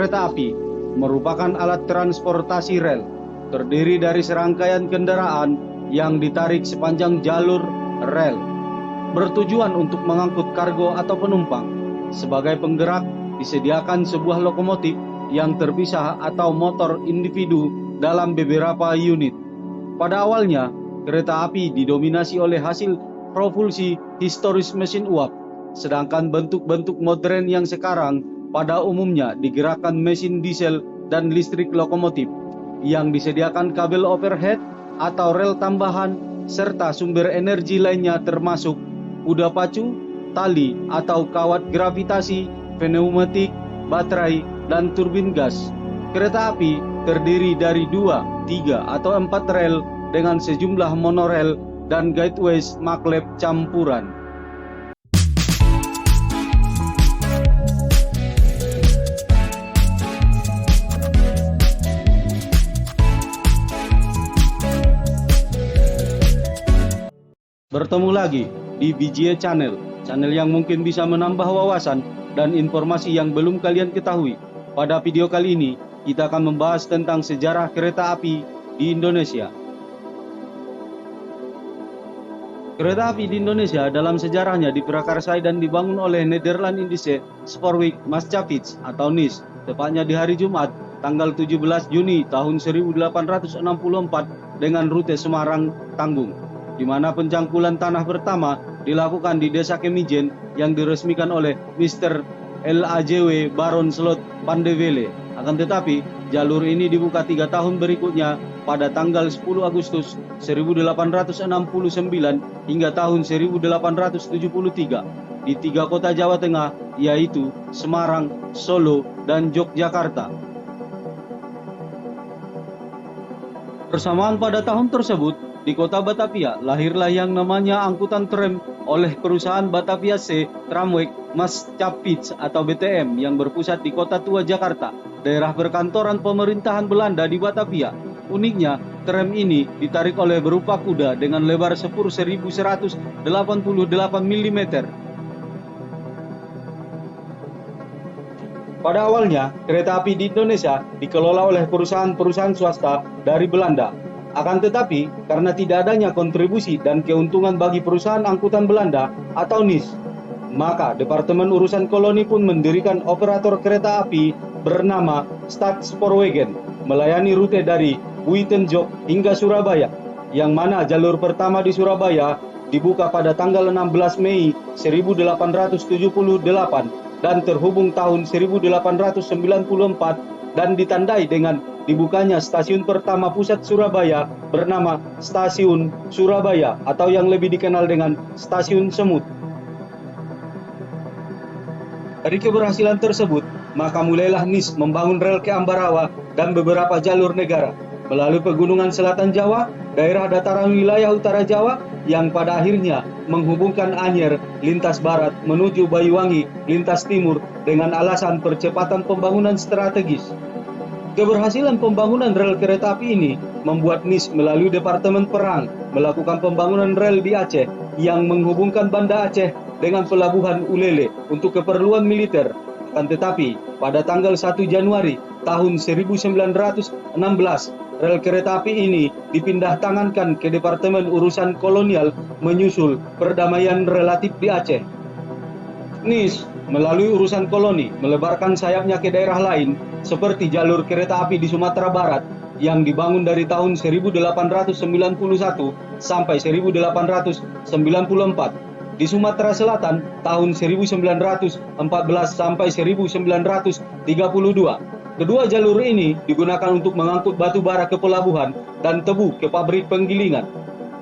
kereta api merupakan alat transportasi rel, terdiri dari serangkaian kendaraan yang ditarik sepanjang jalur rel, bertujuan untuk mengangkut kargo atau penumpang. Sebagai penggerak, disediakan sebuah lokomotif yang terpisah atau motor individu dalam beberapa unit. Pada awalnya, kereta api didominasi oleh hasil propulsi historis mesin uap, sedangkan bentuk-bentuk modern yang sekarang pada umumnya digerakkan mesin diesel dan listrik lokomotif yang disediakan kabel overhead atau rel tambahan serta sumber energi lainnya termasuk kuda pacu, tali atau kawat gravitasi, pneumatik, baterai, dan turbin gas. Kereta api terdiri dari 2, 3, atau 4 rel dengan sejumlah monorel dan gateways maglev campuran. Bertemu lagi di BGA Channel yang mungkin bisa menambah wawasan dan informasi yang belum kalian ketahui. Pada video kali ini, kita akan membahas tentang sejarah kereta api di Indonesia. Kereta api di Indonesia dalam sejarahnya diprakarsai dan dibangun oleh Nederland-Indische Spoorwegmaatschappij atau NIS, tepatnya di hari Jumat, tanggal 17 Juni tahun 1864 dengan rute Semarang-Tanggung, di mana pencangkulan tanah pertama dilakukan di Desa Kemijen yang diresmikan oleh Mr. LAJW Baron Slot Pandewele. Akan tetapi, jalur ini dibuka 3 tahun berikutnya pada tanggal 10 Agustus 1869 hingga tahun 1873 di 3 kota Jawa Tengah, yaitu Semarang, Solo, dan Yogyakarta. Bersamaan pada tahun tersebut, di kota Batavia, lahirlah yang namanya angkutan tram oleh perusahaan Batavia C Tramweg Maatschappij atau BTM yang berpusat di Kota Tua Jakarta, daerah perkantoran pemerintahan Belanda di Batavia. Uniknya, tram ini ditarik oleh berupa kuda dengan lebar sepur 1188 mm. Pada awalnya, kereta api di Indonesia dikelola oleh perusahaan-perusahaan swasta dari Belanda. Akan tetapi, karena tidak adanya kontribusi dan keuntungan bagi perusahaan angkutan Belanda atau NIS, maka Departemen Urusan Koloni pun mendirikan operator kereta api bernama Staatspoorwegen, melayani rute dari Buitenjok hingga Surabaya, yang mana jalur pertama di Surabaya dibuka pada tanggal 16 Mei 1878 dan terhubung tahun 1894 dan ditandai dengan dibukanya stasiun pertama pusat Surabaya bernama Stasiun Surabaya atau yang lebih dikenal dengan Stasiun Semut. Dari keberhasilan tersebut, maka mulailah NIS membangun rel ke Ambarawa dan beberapa jalur negara melalui pegunungan selatan Jawa, daerah dataran wilayah utara Jawa yang pada akhirnya menghubungkan Anyer lintas barat menuju Banyuwangi lintas timur dengan alasan percepatan pembangunan strategis. Keberhasilan pembangunan rel kereta api ini membuat NIS melalui Departemen Perang melakukan pembangunan rel di Aceh yang menghubungkan Banda Aceh dengan Pelabuhan Ulele untuk keperluan militer. Akan tetapi, pada tanggal 1 Januari tahun 1916, rel kereta api ini dipindah tangankan ke Departemen Urusan Kolonial menyusul perdamaian relatif di Aceh. NIS melalui urusan koloni melebarkan sayapnya ke daerah lain seperti jalur kereta api di Sumatera Barat yang dibangun dari tahun 1891 sampai 1894. Di Sumatera Selatan tahun 1914 sampai 1932. Kedua jalur ini digunakan untuk mengangkut batu bara ke pelabuhan dan tebu ke pabrik penggilingan.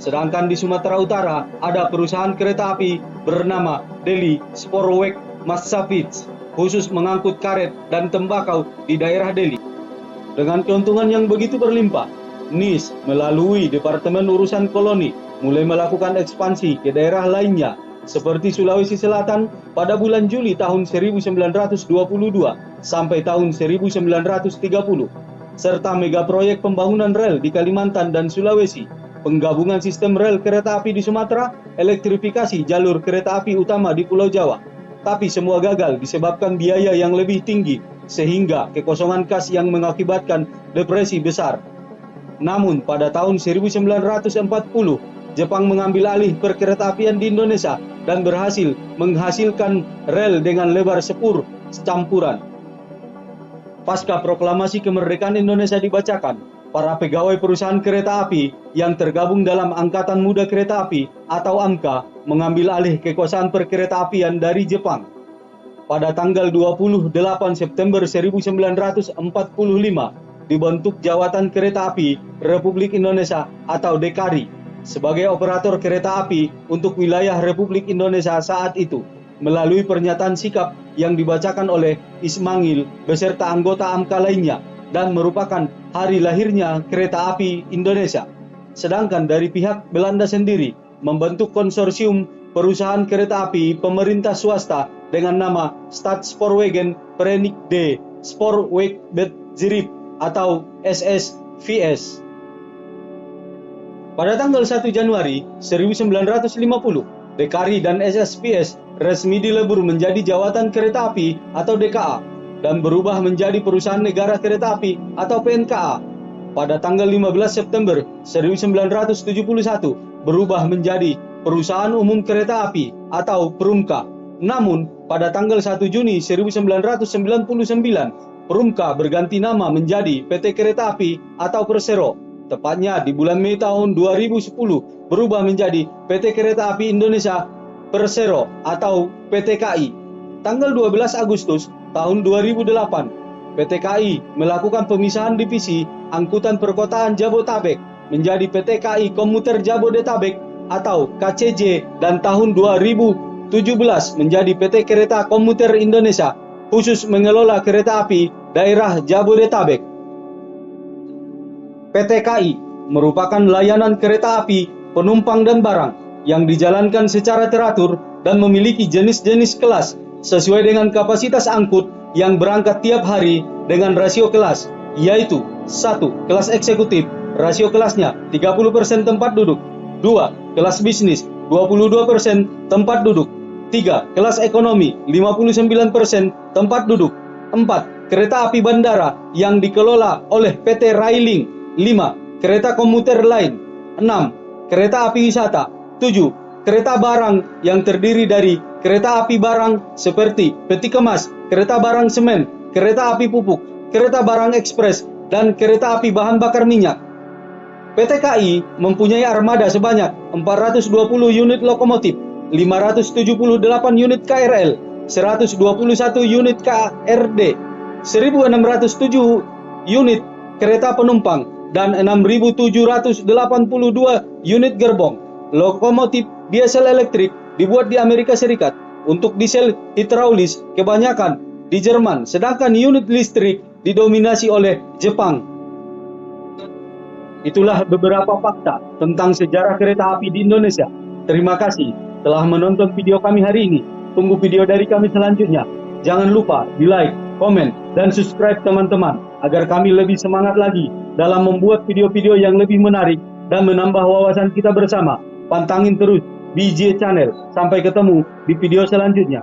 Sedangkan di Sumatera Utara ada perusahaan kereta api bernama Delhi Spoorwegmaatschappij khusus mengangkut karet dan tembakau di daerah Delhi. Dengan keuntungan yang begitu berlimpah, NIS melalui Departemen Urusan Koloni mulai melakukan ekspansi ke daerah lainnya seperti Sulawesi Selatan pada bulan Juli tahun 1922 sampai tahun 1930, serta mega proyek pembangunan rel di Kalimantan dan Sulawesi, penggabungan sistem rel kereta api di Sumatera, elektrifikasi jalur kereta api utama di Pulau Jawa. Tapi semua gagal disebabkan biaya yang lebih tinggi sehingga kekosongan kas yang mengakibatkan depresi besar. Namun pada tahun 1940, Jepang mengambil alih perkeretaapian di Indonesia dan berhasil menghasilkan rel dengan lebar sepur campuran. Pasca proklamasi kemerdekaan Indonesia dibacakan, para pegawai perusahaan kereta api yang tergabung dalam Angkatan Muda Kereta Api atau AMKA mengambil alih kekuasaan perkeretaapian dari Jepang. Pada tanggal 28 September 1945, dibentuk Jawatan Kereta Api Republik Indonesia atau DKRI sebagai operator kereta api untuk wilayah Republik Indonesia saat itu, melalui pernyataan sikap yang dibacakan oleh Ismangil beserta anggota AMKA lainnya dan merupakan hari lahirnya kereta api Indonesia. Sedangkan dari pihak Belanda sendiri membentuk konsorsium perusahaan kereta api pemerintah swasta dengan nama Stadspoorwegen Verenigde Spoorwegbedrijf atau SSVS. Pada tanggal 1 Januari 1950, DKRI dan SSVS resmi dilebur menjadi Jawatan Kereta Api atau DKA dan berubah menjadi Perusahaan Negara Kereta Api atau PNKA. Pada tanggal 15 September 1971 berubah menjadi Perusahaan Umum Kereta Api atau PERUMKA. Namun, pada tanggal 1 Juni 1999, PERUMKA berganti nama menjadi PT Kereta Api atau Persero. Tepatnya di bulan Mei tahun 2010 berubah menjadi PT Kereta Api Indonesia Persero atau PT KAI. Tanggal 12 Agustus tahun 2008, PT KAI melakukan pemisahan divisi Angkutan Perkotaan Jabotabek menjadi PT KAI Komuter Jabodetabek atau KCJ dan tahun 2017 menjadi PT Kereta Komuter Indonesia khusus mengelola kereta api daerah Jabodetabek. PT KAI merupakan layanan kereta api penumpang dan barang yang dijalankan secara teratur dan memiliki jenis-jenis kelas sesuai dengan kapasitas angkut yang berangkat tiap hari dengan rasio kelas, yaitu 1. Kelas eksekutif, rasio kelasnya 30% tempat duduk. 2. Kelas bisnis, 22% tempat duduk. 3. Kelas ekonomi, 59% tempat duduk. 4. Kereta api bandara yang dikelola oleh PT Railing. 5. Kereta komuter lain. 6. Kereta api wisata. 7. Kereta barang yang terdiri dari kereta api barang seperti peti kemas, kereta barang semen, kereta api pupuk, kereta barang ekspres, dan kereta api bahan bakar minyak. PT KAI mempunyai armada sebanyak 420 unit lokomotif, 578 unit KRL, 121 unit KRD, 1.607 unit kereta penumpang, dan 6.782 unit gerbong. Lokomotif diesel elektrik dibuat di Amerika Serikat. Untuk diesel hidraulis kebanyakan di Jerman, sedangkan unit listrik didominasi oleh Jepang. Itulah beberapa fakta tentang sejarah kereta api di Indonesia. Terima kasih telah menonton video kami hari ini. Tunggu video dari kami selanjutnya. Jangan lupa di like, komen, dan subscribe teman-teman agar kami lebih semangat lagi dalam membuat video-video yang lebih menarik dan menambah wawasan kita bersama. Pantangin terus BJ Channel. Sampai ketemu di video selanjutnya.